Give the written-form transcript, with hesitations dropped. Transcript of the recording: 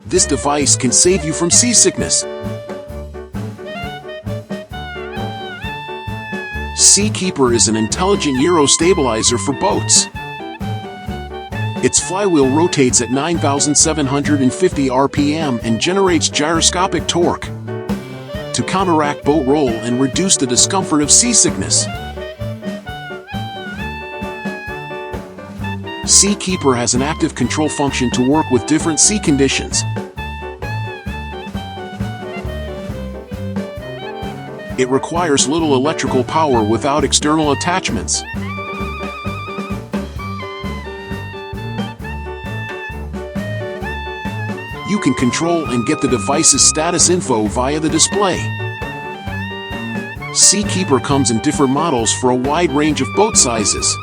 This device can save you from seasickness. Seakeeper is an intelligent gyro stabilizer for boats. Its flywheel rotates at 9,750 RPM and generates gyroscopic torque to counteract boat roll and reduce the discomfort of seasickness. Seakeeper has an active control function to work with different sea conditions. It requires little electrical power without external attachments. You can control and get the device's status info via the display. Seakeeper comes in different models for a wide range of boat sizes.